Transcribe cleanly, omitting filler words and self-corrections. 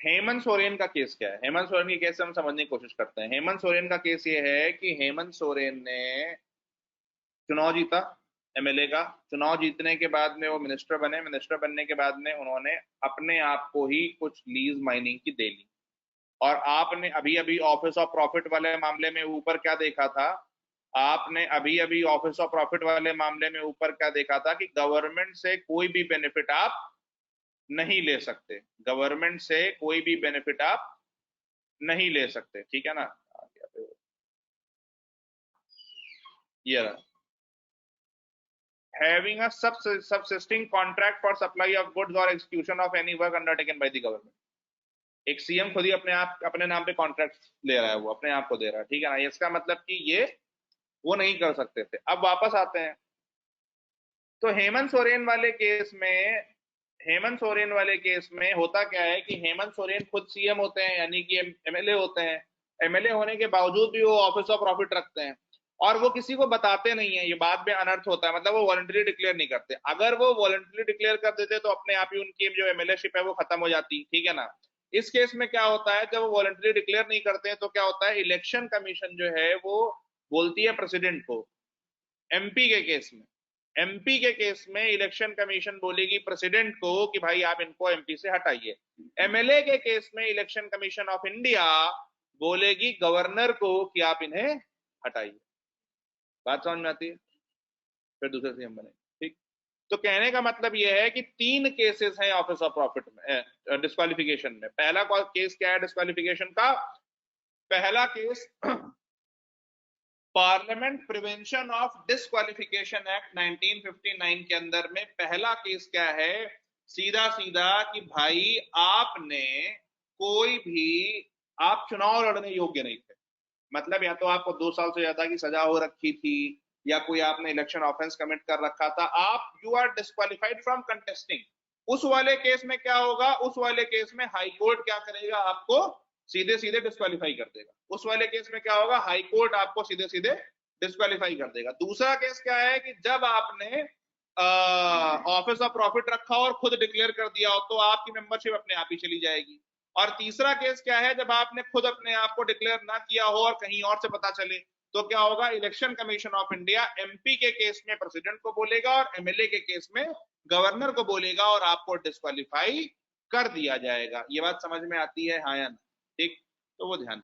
हेमंत सोरेन का केस क्या है? हेमंत सोरेन के केस से हम समझने की कोशिश करते हैं। हेमंत सोरेन का केस ये है कि हेमंत सोरेन ने चुनाव जीता, एमएलए का। चुनाव जीतने के बाद में वो मिनिस्टर बने। मिनिस्टर बनने के बाद में उन्होंने अपने आप को ही कुछ लीज माइनिंग की दे ली। और आपने अभी अभी ऑफिस ऑफ प्रॉफिट वाले मामले में ऊपर क्या देखा था? आपने अभी अभी ऑफिस ऑफ प्रॉफिट वाले मामले में ऊपर क्या देखा था कि गवर्नमेंट से कोई भी बेनिफिट आप नहीं ले सकते। गवर्नमेंट से कोई भी बेनिफिट आप नहीं ले सकते, ठीक है ना? ये रहा। Having a subsisting contract for supply of goods or execution of any work undertaken by the government। एक सीएम खुद ही अपने आप अपने नाम पे कॉन्ट्रैक्ट ले रहा है, वो अपने आप को दे रहा है, ठीक है ना? इसका मतलब कि ये वो नहीं कर सकते थे। अब वापस आते हैं तो हेमंत सोरेन वाले केस में। हेमंत सोरेन वाले केस में होता क्या है कि हेमंत सोरेन खुद सीएम होते हैं, यानी कि एमएलए होते हैं। एमएलए होने के बावजूद भी वो ऑफिस ऑफ प्रॉफिट रखते हैं और वो किसी को बताते नहीं है। ये बाद में अनर्थ होता है, मतलब वो वॉलंटरी डिक्लेयर नहीं करते। अगर वो वॉलंटरी डिक्लेयर कर देते तो अपने आप ही उनकी जो एमएलएशिप है वो खत्म हो जाती, ठीक है ना? इस केस में क्या होता है, जब वो वॉलंटरी डिक्लेयर नहीं करते हैं तो क्या होता है, इलेक्शन कमीशन जो है वो बोलती है प्रेसिडेंट को। एमपी के केस में एमपी के केस में इलेक्शन कमीशन बोलेगी प्रेसिडेंट को कि भाई आप इनको एमपी से हटाइए। एमएलए के केस में इलेक्शन कमीशन ऑफ इंडिया बोलेगी गवर्नर को कि आप इन्हें हटाइए। बात समझ में आती है? फिर दूसरे सीएम बने, ठीक। तो कहने का मतलब यह है कि तीन केसेस हैं ऑफिस ऑफ प्रॉफिट में डिस्क्वालिफिकेशन में। पहला केस क्या है डिस्क्वालिफिकेशन का? पहला case parliament prevention of disqualification act 1959 के अंदर में पहला केस क्या है? सीधा सीधा कि भाई आपने कोई भी आप चुनाव लड़ने योग्य नहीं थे। मतलब या तो आपको 2 साल से ज्यादा की सजा हो रखी थी या कोई आपने इलेक्शन ऑफेंस कमिट कर रखा था, आप you are disqualified from contesting. उस वाले केस में क्या होगा? उस वाले केस में हाई कोर्ट क्या करेगा? आपको सीधे सीधे डिस्क्वालीफाई कर देगा। उस वाले केस में क्या होगा? हाई कोर्ट आपको सीधे सीधे डिस्क्वालीफाई कर देगा। दूसरा केस क्या है कि जब आपने ऑफिस ऑफ प्रॉफिट रखा और खुद डिक्लेयर कर दिया हो तो आपकी मेंबरशिप अपने आप ही चली जाएगी। और तीसरा केस क्या है? जब आपने खुद अपने आप को डिक्लेयर ना किया हो और कहीं और से पता चले तो क्या होगा? Election commission of India MP के केस में प्रेसिडेंट को बोलेगा और एमएलए के केस में गवर्नर को बोलेगा और आपको डिस्क्वालीफाई कर दिया जाएगा। ये बात समझ में आती है, हाँ या ना? ठीक, तो वो ध्यान